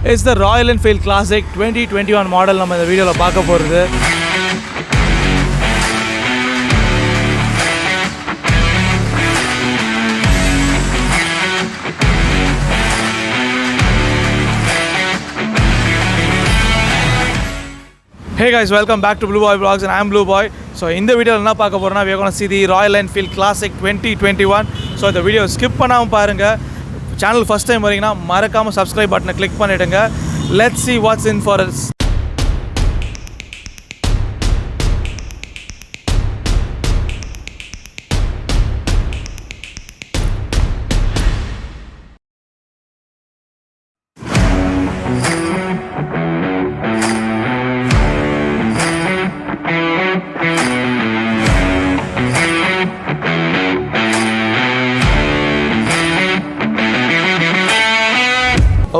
It's the Royal Enfield Classic 2021 model நம்ம இந்த வீடியோல பார்க்க போறது. Hey guys, welcome back to Blue Boy Vlogs and I am Blue Boy. So இந்த வீடியோல என்ன பார்க்க போறோம்னா we are going to see the Royal Enfield Classic 2021. So இந்த வீடியோ skip பண்ணாம பாருங்க. Channel first time வரீங்கன்னா மறக்காம subscribe பட்டனை click பண்ணிடுங்க. Let's see what's in for us.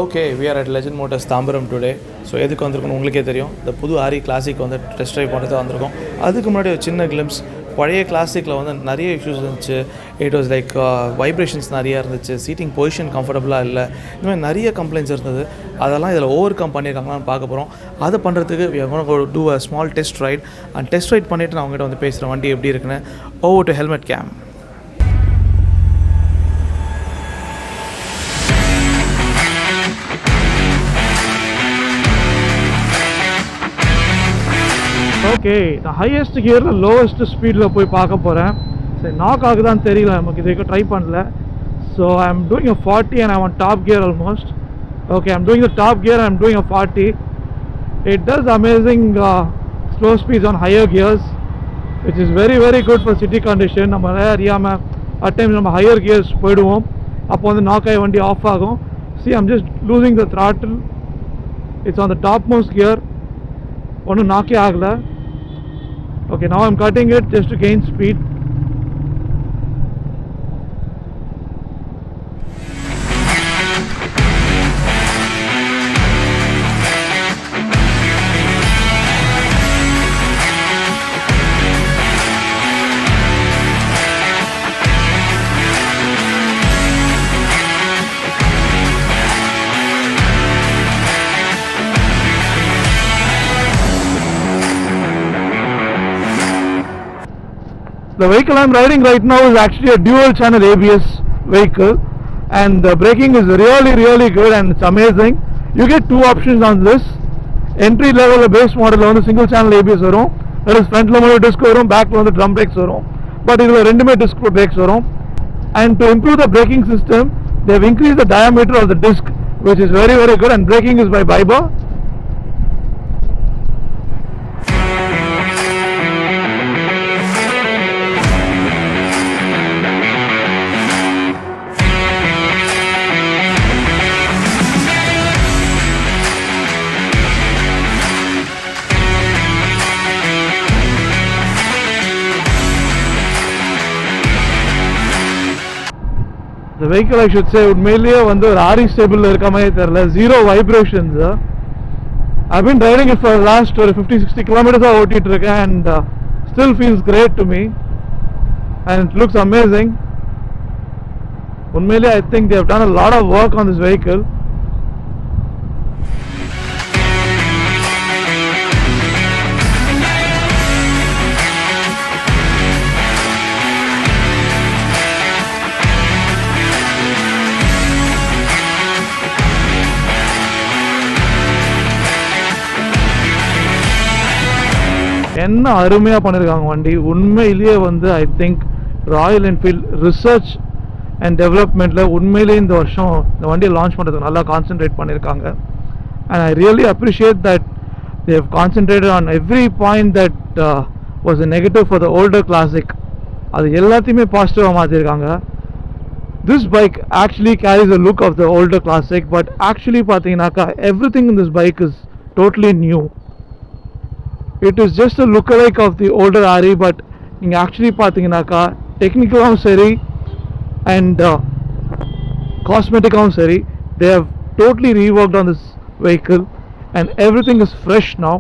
Okay we are at Legend Motors Tambaram today. So எதுக்கு வந்திருக்கணும் உங்களுக்கே தெரியும். இந்த புது ஆரி கிளாசிக் வந்து டெஸ்ட் ட்ரைவ் பண்ணுறது வந்திருக்கோம். அதுக்கு முன்னாடி ஒரு சின்ன கிளிம்ஸ். பழைய கிளாசிக்கில் வந்து நிறைய இஷ்யூஸ் இருந்துச்சு. இட் வாஸ் லைக் வைப்ரேஷன்ஸ் நிறையா இருந்துச்சு, சீட்டிங் பொசிஷன் கம்ஃபர்டபுளாக இல்லை, இந்த மாதிரி நிறைய கம்ப்ளைண்ட்ஸ் இருந்தது. அதெல்லாம் இதில் ஓவர் கம் பண்ணியிருக்காங்களான்னு பார்க்க போகிறோம். அதை பண்ணுறதுக்கு we are going to do a small test ride. And test right பண்ணிவிட்டு நான் அவங்ககிட்ட வந்து பேசுகிறேன் வண்டி எப்படி இருக்குன்னு. over to helmet cam. Okay, நான் ஹையஸ்ட் கியரில் லோவஸ்ட் ஸ்பீடில் போய் பார்க்க போகிறேன். சரி, நாக் ஆகுதான்னு தெரியல, நமக்கு இதுக்கு ட்ரை பண்ணல. So I am doing a 40 and I'm on top gear almost. Okay, I'm doing the top gear and I'm doing a 40. It does amazing slow speeds on higher gears, which is very very good for city condition. நம்ம அறியாமல் at times நம்ம higher gears போயிடுவோம், அப்போ வந்து knock ஆகி வண்டி of ஆகும். See, I'm just losing the throttle. It's on the topmost gear. ஒன்றும் நாக்கே ஆகலை. Okay, now I'm cutting it just to gain speed. The vehicle I'm riding right now is actually a dual channel ABS vehicle, and the braking is really good and it's amazing. You get two options on this. Entry level base model on the single channel ABS varum, that is front la mono disc varum, back la drum brakes varum, but idhula rendume disc brakes varum. And to improve the braking system, they have increased the diameter of the disc, which is very good, and braking is by Biber. The vehicle, I should say, உண்மையிலேயே வந்து ஒரு ஆரி ஸ்டேபிளில் இருக்க மாதிரி தெரியல. Zero vibrations. I've been riding it for the last 50-60 kilometers ஓட்டிட்டு இருக்கேன், and still feels great to me and it looks amazing. உண்மையிலேயே I think they have done a lot of work on this vehicle. என்ன அருமையாக பண்ணியிருக்காங்க வண்டி. உண்மையிலேயே வந்து I think Royal Enfield research and டெவலப்மெண்ட்டில் உண்மையிலேயே இந்த வருஷம் இந்த வண்டியை லான்ச் பண்ணுறதுக்கு நல்லா கான்சென்ட்ரேட் பண்ணியிருக்காங்க. And I really appreciate that they have concentrated on every point that was a negative for the older classic. அது எல்லாத்தையுமே பாசிட்டிவாக மாற்றிருக்காங்க. This bike actually carries a look of the older classic, but actually பார்த்தீங்கன்னாக்கா everything in this bike is totally new. It is just a lookalike of the older RE, but நீங்க actually பார்த்தீங்கன்னாக்கா டெக்னிக்கலாகவும் சரி and cosmetically சரி, they have totally reworked on this vehicle and everything is fresh now.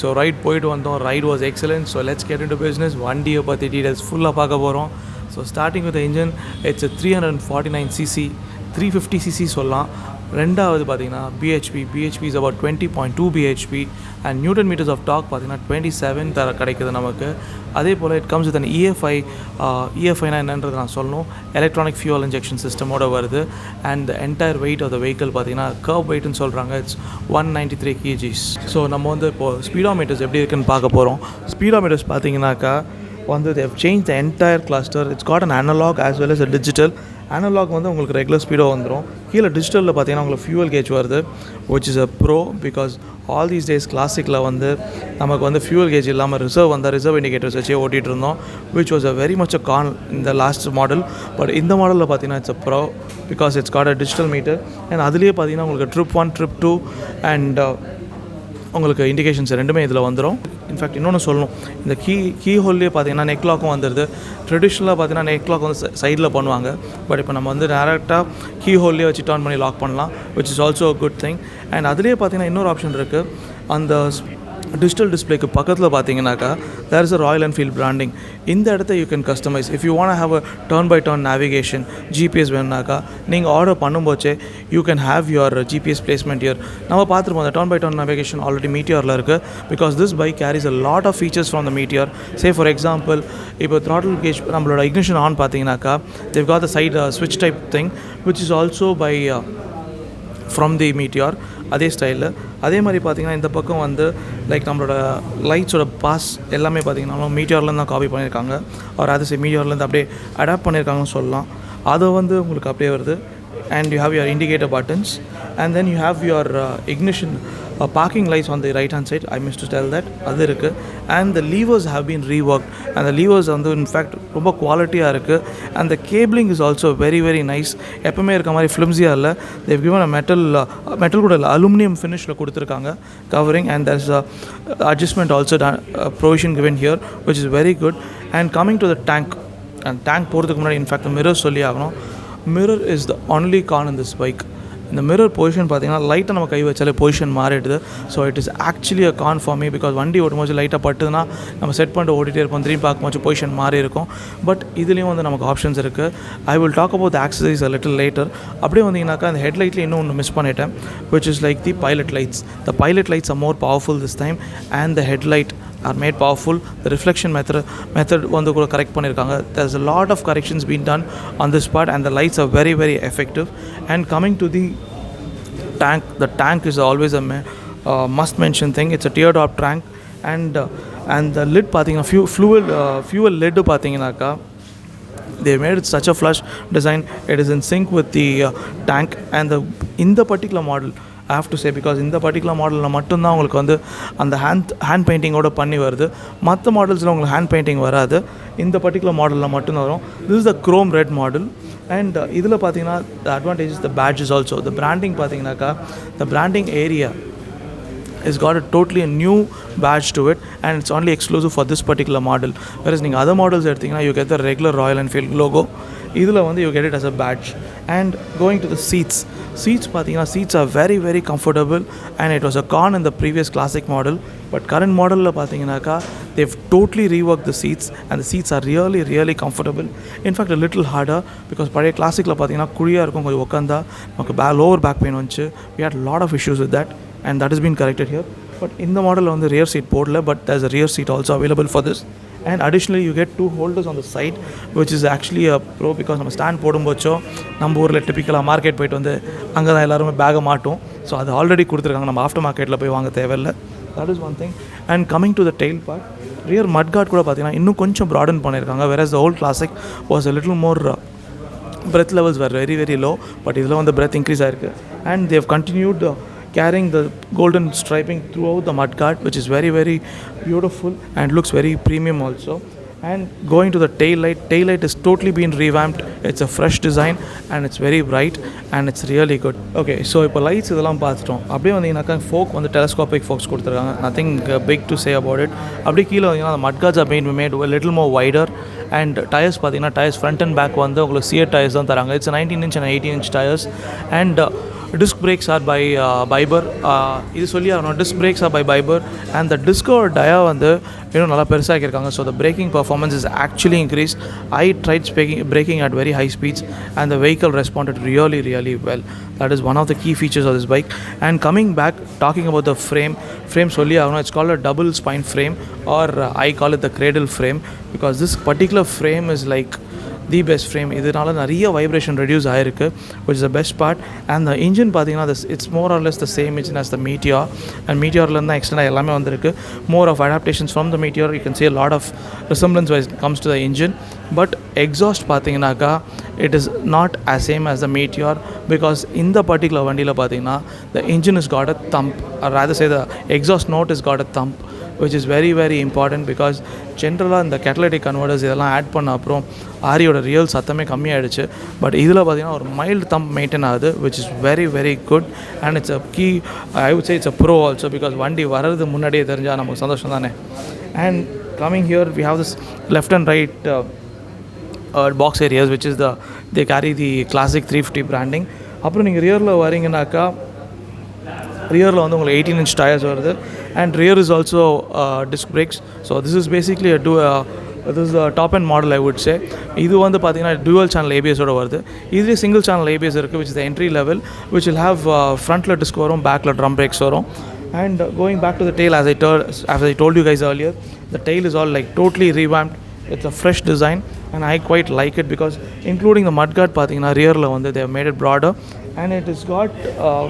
So ride போயிட்டு வந்தோம். Ride was excellent. So let's get into business. வண்டியை பற்றி details ஃபுல்லாக பார்க்க போகிறோம். So starting with engine, it's 349cc, 350cc சொல்லலாம். ரெண்டாவது பார்த்தீங்கன்னா BHP is about 20.2 bhp and newton metres of torque பார்த்தீங்கன்னா 27 தர கிடைக்குது நமக்கு. அதே போல் it comes with an EFI என்னன்றது நான் சொல்லணும், எலக்ட்ரானிக் ஃபியூவல் இன்ஜெக்ஷன் சிஸ்டமோட வருது. And the entire weight of the vehicle பார்த்தீங்கன்னா கர்வ் வெயிட்னு சொல்கிறாங்க, இட்ஸ் 193 kgs. ஸோ நம்ம வந்து இப்போது ஸ்பீடோமீட்டர்ஸ் எப்படி இருக்குன்னு பார்க்க போகிறோம். ஸ்பீடோமீட்டர்ஸ் பார்த்தீங்கன்னாக்கா வந்து they have changed the entire cluster. It's got an analog as well as a digital. Analog வந்து உங்களுக்கு ரெகுலர் ஸ்பீடோ வந்துடும். கீழே டிஜிட்டலில் பார்த்தீங்கன்னா உங்களுக்கு ஃபியூவல் கேஜ் வருது, which is a pro because all these days கிளாசிக்கில் வந்து நமக்கு வந்து ஃபியூவல் கேஜ் இல்லாமல் ரிசர்வ் இண்டிகேட்டர்ஸ் வச்சே ஓட்டிகிட்டு இருந்தோம், which was a very much a con in the last model. But இந்த மாடலில் பார்த்தீங்கன்னா it's a pro because it's got a digital meter. and அதுலேயே பார்த்தீங்கன்னா உங்களுக்கு ட்ரிப் 1 ட்ரிப் 2 அண்ட் உங்களுக்கு இண்டிகேஷன்ஸ் ரெண்டுமே இதில் வந்துடும். இன்ஃபேக்ட் இன்னொன்று சொல்லணும், இந்த கீ ஹோல்லே பார்த்தீங்கன்னா நெக் லாக்கும் வந்துடுது. ட்ரெடிஷ்னலாக பார்த்தீங்கன்னா நெக் லாக் வந்து சைடில் பண்ணுவாங்க, பட் இப்போ நம்ம வந்து டேரெக்டாக கீ ஹோல்லே வச்சு டர்ன் பண்ணி லாக் பண்ணலாம், which is also a good thing. And அதுலேயே பார்த்தீங்கன்னா இன்னொரு ஆப்ஷன் இருக்குது. அந்த டிஜிட்டல் டிஸ்பிளேக்கு பக்கத்தில் பார்த்தீங்கன்னாக்கா there is a Royal Enfield branding. இந்த இடத்த you can customise. If you want have a turn by turn navigation, GPS வேணுனாக்கா நீங்கள் ஆர்டர் பண்ணும்போச்சே you can have your GPS placement here. நம்ம பார்த்துருப்போம் அந்த turn by turn navigation already மீட்டியரில் இருக்குது, because this bike carries a lot of features from the Meteor. Say for example, இப்போ throttle gauge நம்மளோட இக்னிஷன் ஆன் பார்த்தீங்கன்னாக்கா they've got the side switch type thing, which is also by from the Meteor. அதே ஸ்டைலில் அதே மாதிரி பார்த்திங்கன்னா இந்த பக்கம் வந்து லைக் நம்மளோட லைட்ஸோட பாஸ் எல்லாமே பார்த்திங்கன்னா மீட்டியர்லேருந்து தான் காப்பி பண்ணியிருக்காங்க, ஒரு அது மீட்டியர்லேருந்து அப்படியே அடாப்ட் பண்ணியிருக்காங்கன்னு சொல்லலாம். அதை வந்து உங்களுக்கு அப்படியே வருது. and you have your indicator buttons, and then you have your ignition parking lights on the right hand side. I missed to tell that அது இருக்குது. and the levers have been reworked, and the levers வந்து in fact ரொம்ப குவாலிட்டியாக இருக்குது. and the cabling is also very very nice. எப்பவுமே இருக்க மாதிரி ஃபிலிம்ஸியாக இல்லை, they've given a metal கூட இல்லை, அலுமினியம் ஃபினிஷில் கொடுத்துருக்காங்க covering, and there's a adjustment also provision given here, which is very good. and coming to the tank, and tank போகிறதுக்கு முன்னாடி in fact mirror சொல்லி ஆகணும். mirror is the only con in this bike. இந்த mirror position பார்த்தீங்கன்னா லைட்டாக நம்ம கை வச்சாலே பொசிஷன் மாறிடுது. So it is actually a con for me, because வண்டி ஓட்டும்போது லைட்டாக பட்டுதுன்னா நம்ம செட் பண்ணிட்டு ஓடிட்டே இருப்போம், திரும்பி பார்க்கும்போது பொசிஷன் மாறி இருக்கும். பட் இதுலேயும் வந்து நமக்கு ஆப்ஷன்ஸ் இருக்குது. I will talk about the accessories a little later. அப்படியே வந்தீங்கன்னாக்கா அந்த ஹெட்லைட்டில் இன்னும் ஒன்று மிஸ் பண்ணிட்டேன், which is like the pilot lights. The pilot lights are more powerful this time, and the headlight are made powerful. The reflection method வந்து கூட correct பண்ணியிருக்காங்க. There's a lot of corrections been done on this part, and the lights are very very effective. and coming to the tank is always a must mention thing. It's a teardrop tank, and the lid பார்த்தீங்கன்னா fuel lid பார்த்தீங்கன்னாக்கா they made it such a flush design. It is in sync with the tank. and in the particular model I have to say, because இந்த particular மாடலில் மட்டும்தான் உங்களுக்கு வந்து அந்த hand பெயிண்டிங்கோட பண்ணி வருது. மற்ற மாடல்ஸில் உங்களுக்கு ஹேண்ட் பெயிண்டிங் வராது, இந்த பர்டிகுலர் மாடலில் மட்டும்தான் வரும். This is the chrome red model. And இதில் பார்த்தீங்கன்னா the advantage the badges also. The branding பார்த்தீங்கன்னாக்கா the branding area is got a totally a new badge to it, and it's only exclusive for this particular model. Whereas நீங்கள் other models எடுத்தீங்கன்னா you get the regular Royal Enfield logo. இதில் வந்து you get it as a badge. and going to the seats பார்த்தீங்கன்னா seats are very very comfortable, and it was a con in the previous classic model. but current model பார்த்தீங்கன்னாக்கா they've totally reworked the seats, and the seats are really really comfortable. in fact a little harder, because பழைய கிளாசிக்கில் பார்த்தீங்கன்னா குழியாக இருக்கும், கொஞ்சம் உட்காந்தா நமக்கு lower back pain வந்துச்சு. we had a lot of issues with that, and that has been corrected here. but in the model on the rear seat போடல, but there's a rear seat also available for this. and additionally you get two holders on the side, which is actually a pro, because நம்ம stand போடும்போச்சோ நம்ம ஊரில் டிப்பிக்கலாக market போய்ட்டு வந்து அங்கே தான் எல்லாருமே பேகை மாட்டோம். ஸோ அது ஆல்ரெடி கொடுத்துருக்காங்க, நம்ம ஆஃப்டர் மார்க்கெட்டில் போய் வாங்க தேவையில்லை. that is one thing. and coming to the tail part, rear mudguard கூட பார்த்தீங்கன்னா இன்னும் கொஞ்சம் broaden பண்ணியிருக்காங்க, whereas the old classic was a little more breath levels were very very low, but இதில் வந்து breath increase ஆயிருக்கு. and they have continued carrying the golden striping throughout the mudguard, which is very very beautiful and looks very premium also. and going to the tail light is totally been revamped. It's a fresh design, and it's very bright, and it's really good. okay, so இப்போ lights இதெல்லாம் பார்த்துட்டோம். அப்படியே வந்தீங்கன்னாக்கா folk வந்து telescopic ஃபோக்ஸ் கொடுத்துருக்காங்க, nothing big to say about it. அப்படியே கீழே வந்தீங்கன்னா the mudguards are being made a little more wider. and tyres பார்த்தீங்கன்னா டயர்ஸ் ஃப்ரண்ட் அண்ட் பேக் வந்து உங்களுக்கு சியர் டயர்ஸ் தான் தராங்க. It's 19 inch and 18 inch tyres. and disc brakes are by Biber. இது சொல்லி ஆகணும், disc brakes are by Biber, and the disc or dia வந்து இன்னும் நல்லா பெருசாக்கியிருக்காங்க. So the braking performance is actually increased. I tried braking at very high speeds and the vehicle responded really really well. That is one of the key features of this bike. And coming back, talking about the frame சொல்லி ஆகணும், it's called a double spine frame, or I call it the cradle frame, because this particular frame is like the best frame. இதனால நிறைய vibration reduce ஆகிருக்கு, which is the best part. And the engine பார்த்தீங்கன்னா it's more or less the same engine as the Meteor, and Meteorலேருந்து தான் எக்ஸ்டெண்டாக எல்லாமே வந்திருக்கு. More of adaptations from the Meteor. You can see a lot of resemblance when it comes to the engine. But exhaust பார்த்தீங்கன்னாக்கா it is not as same as the Meteor, because in the particular வண்டியில் பார்த்தீங்கன்னா the engine has got a thump, or rather say the exhaust note has got a thump, which is very very important, because ஜென்ரலாக இந்த catalytic converters இதெல்லாம் add பண்ண அப்புறம் ஆரியோட real சத்தமே கம்மியாகிடுச்சு. But இதில் பார்த்தீங்கன்னா ஒரு மைல்டு தம்ப் மெயின்டைன் ஆகுது, which is very very good, and it's a key, I would say it's a pro also, because வண்டி வர்றது முன்னாடியே தெரிஞ்சால் நமக்கு சந்தோஷம் தானே. And coming here we have this left and right box areas, which is they carry the classic 350 branding. அப்புறம் நீங்கள் ரியரில் வரீங்கன்னாக்கா ரியரில் வந்து உங்களுக்கு 18-inch டயர்ஸ் வருது, and rear is also disc brakes. So this is basically this is the top end model, I would say. இது வந்து பார்த்தீங்கன்னா dual channel ABS ஓட வருது. இதுலேயே single channel ABS இருக்குது, which is the entry level, which will have frontல disc வரும், backல drum brakes வரும். And going back to the tail, as I told you guys earlier, the tail is all like totally revamped. It's a fresh design, and I quite like it, because including the mudguard பார்த்தீங்கன்னா ரியரில் வந்து they have made it broader, and it has got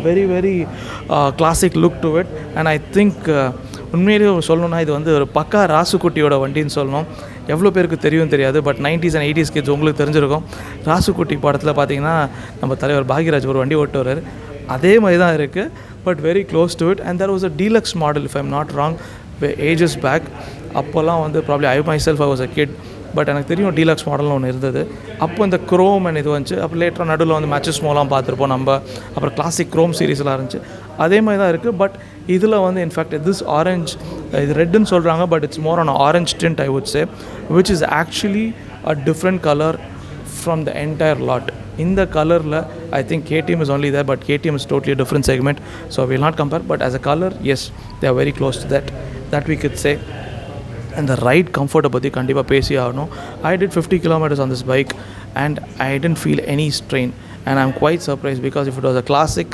very very classic look to it. And I think உண்மையிலேயே சொல்லணும்னா இது வந்து ஒரு பக்கா ராசுக்குட்டியோட வண்டின்னு சொல்லணும். எவ்வளோ பேருக்கு தெரியாது, but 90s and 80s kids உங்களுக்கு தெரிஞ்சிருக்கும். ராசுக்குட்டி படத்தில் பார்த்தீங்கன்னா நம்ம தலைவர் பாக்யராஜ் ஒரு வண்டி ஓட்டு வர்றாரு, அதே மாதிரி தான் இருக்குது, but very close to it. And there was a deluxe model, if I'm not wrong, ages back. அப்போல்லாம் வந்து probably I myself I was a kid, but எனக்கு தெரியும் டீலக்ஸ் மாடல்னு ஒன்று இருந்தது. அப்போ இந்த க்ரோம் அண்ட் இது வந்துச்சு. அப்போ லேட்டராக நடுவில் வந்து மேட்சஸ் மோலாம் பார்த்துருப்போம் நம்ம. அப்புறம் கிளாசிக் க்ரோம் சீரீஸ்லாம் இருந்துச்சு, அதே மாதிரி தான் இருக்குது. பட் இதில் வந்து இன்ஃபேக்ட் திஸ் ஆரஞ்ச், இது ரெட்டுன்னு சொல்கிறாங்க, but it's more on orange tint, I would say, which is actually a different colour from the entire lot. இந்த கலரில் I think KTM is only there, but KTM is totally a different segment, so we will not compare. But as a color, yes, they are very close to that we could say. And the ride comfort பற்றி கண்டிப்பாக பேசி ஆகணும். I did 50 kilometers on this bike and I didn't feel any strain, and I'm quite surprised, because if it was a classic,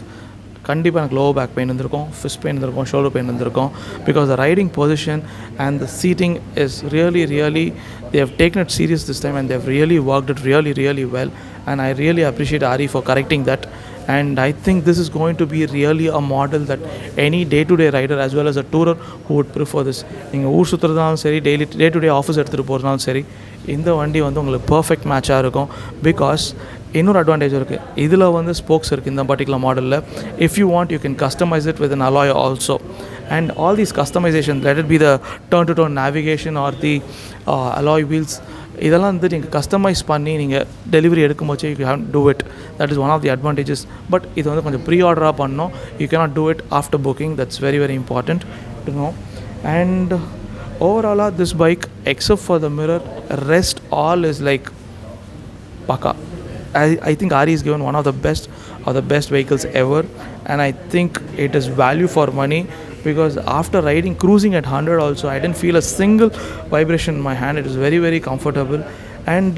கண்டிப்பாக எனக்கு lower back pain இருந்திருக்கும், fist pain இருந்திருக்கும், shoulder pain இருந்திருக்கும், because the riding position and the seating is really really, they have taken it serious this time, and they have really worked it really really well, and I really appreciate Ari for correcting that. And I think this is going to be really a model that any day-to-day rider as well as a tourer who would prefer this. நீங்கள் ஊர் சுற்றுறதுனாலும் சரி, day-to-day office எடுத்துகிட்டு போகிறதுனாலும் சரி, இந்த வண்டி வந்து உங்களுக்கு பர்ஃபெக்ட் மேட்சாக இருக்கும். பிகாஸ் இன்னொரு அட்வான்டேஜ் இருக்குது, இதில் வந்து ஸ்போக்ஸ் இருக்குது இந்த பர்டிகுலர் மாடலில். If you want, you can customise it with an alloy also. And all these customizations, let it be the turn-to-turn navigation or the alloy wheels, இதெல்லாம் வந்து நீங்கள் கஸ்டமைஸ் பண்ணி நீங்கள் டெலிவரி எடுக்கும்போது you can do it. That is one of the advantages. But இது வந்து கொஞ்சம் ப்ரீ ஆர்டராக பண்ணோம். You cannot do it after booking. That's very very important to know. And ஓவராலாக this bike, except for the mirror, rest all is like paka. I think Ari is given one of the best vehicles ever, and I think it is value for money, because after riding, cruising at 100 also, I didn't feel a single vibration in my hand. It was very very comfortable, and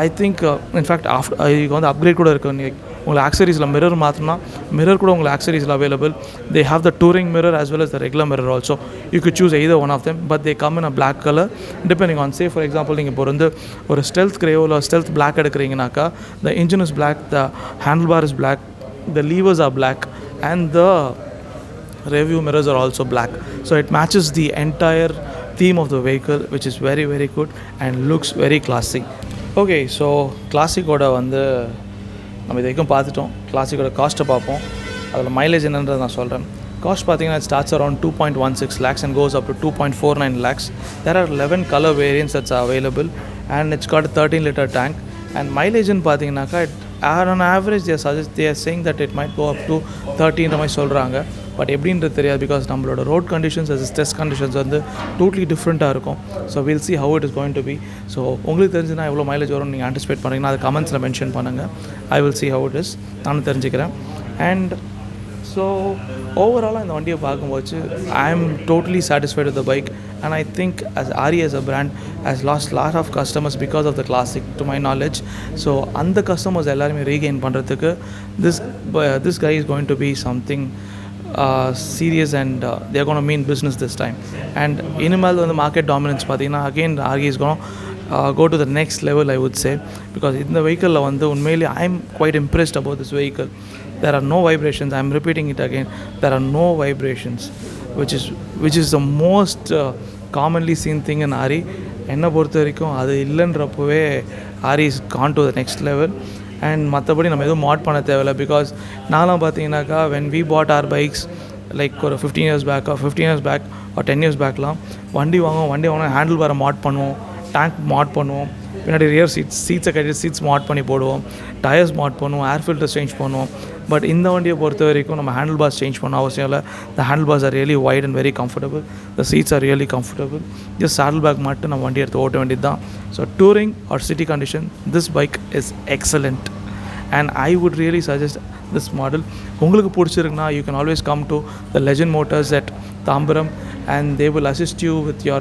I think in fact after you வந்து upgrade கூட இருக்கு. உங்களுக்கு ஆக்சரிஸில் mirror மாற்றினா mirror கூட உங்களுக்கு ஆக்சரிஸில் available. They have the touring mirror as well as the regular mirror also. You could choose either one of them, but they come in a black color depending on, say for example, நீங்கள் இப்போ வந்து ஒரு stealth கிரேவோ இல்லை stealth black எடுக்கிறீங்கனாக்கா, the engine is black, the handlebar is black, the levers are black, and the rearview mirrors are also black. So it matches the entire theme of the vehicle, which is very very good and looks very classy. Okay, so classic-ஓட வந்து நம்ம இது வரைக்கும் பார்த்துட்டோம். கிளாசிக்கோட காஸ்ட்டை பார்ப்போம். அதில் mileage என்னன்றதை நான் சொல்கிறேன். காஸ்ட் பார்த்தீங்கன்னா it starts around 2.16 lakhs and goes up to 2.49 lakhs. There are 11 color variants that's available, and it's got a 13-liter tank. And மைலேஜ்னு பார்த்தீங்கன்னாக்கா on average they are saying that it might go up to 13 மாதிரி சொல்கிறாங்க. But எப்படின்றது தெரியாது, because நம்மளோட road conditions as test conditions வந்து totally டிஃப்ரெண்ட்டாக இருக்கும். So will see how it is going to be. ஸோ உங்களுக்கு தெரிஞ்சுன்னா எவ்வளோ மைலேஜ் வரும்னு நீங்கள் ஆன்டிசிபேட் பண்ணுறீங்கன்னா அது கமெண்ட்ஸில் மென்ஷன் பண்ணுங்கள். I will see how it is, நானும் தெரிஞ்சுக்கிறேன். அண்ட் ஸோ ஓவராலாக இந்த வண்டியை பார்க்கும்போது I am totally satisfied with the bike and I think as ஆரி as a brand has lost lot of customers because of the classic to my knowledge. So அந்த customers எல்லாருமே regain பண்ணுறதுக்கு this guy is going to be something serious and they're going to mean business this time. And இனிமேல் வந்து market dominance பார்த்தீங்கன்னா again RE is going to go to the next level, I would say, because இந்த வெஹிக்கிளில் வந்து உண்மையிலே I am quite impressed about this vehicle. There are no vibrations. I am repeating it again. There are no vibrations, which is the most commonly seen thing in RE. என்னை பொறுத்த வரைக்கும் அது இல்லைன்றப்பவே RE is gone to the next level. And மற்றபடி நம்ம எதுவும் மாட் பண்ண தேவையில்லை. Because நான்லாம் பார்த்தீங்கன்னாக்கா when we bought our bikes like ஒரு 15 years back or 10 years பேக்லாம் வண்டி வாங்குவோம் ஹேண்டில் பாரை மாட் பண்ணுவோம், டேங்க் மாட் பண்ணுவோம், பின்னாடி ரியர் சீட்ஸை கட்டி சீட்ஸ் மாட் பண்ணி போடுவோம், டயர்ஸ் மாட் பண்ணுவோம், ஏர் ஃபில்டர்ஸ் சேஞ்ச் பண்ணுவோம். பட் இந்த வண்டியை பொறுத்த வரைக்கும் நம்ம ஹேண்டில் பார்ஸ் சேஞ்ச் பண்ண அவசியம் இல்லை. The handlebars are really wide and very comfortable. The seats are really comfortable. Just saddle bag மட்டும் நம்ம வண்டி எடுத்து ஓட்ட வேண்டியது தான். So touring or city condition this bike is excellent and I would really suggest this model. உங்களுக்கு பிடிச்சிருக்குன்னா you can always come to the Legend Motors at Tambaram and they will assist you with your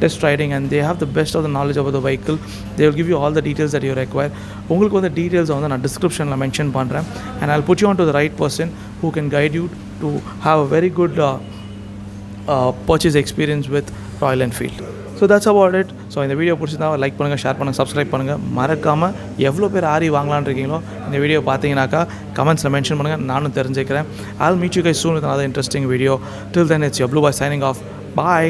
test riding and they have the best of the knowledge about the vehicle. They will give you all the details that you require. உங்களுக்கு வந்து details வந்து நான் டிஸ்கிரிப்ஷனில் mention பண்ணுறேன் and I'll put you on to the right person who can guide you to have a very good purchase experience with Royal Enfield. So that's about it. So இந்த video பிடிச்சிருந்தா like பண்ணுங்கள், share பண்ணுங்கள், subscribe பண்ணுங்கள். மறக்காமல் எவ்வளோ பேர் RE வாங்கலான்னு இருக்கீங்களோ இந்த வீடியோ பார்த்தீங்கன்னாக்கா கமெண்ட்ஸில் மென்ஷன் பண்ணுங்கள், நானும் தெரிஞ்சுக்கிறேன். I'll meet you guys soon with another interesting video. Till then, it's your Blue Boy signing off. Bye.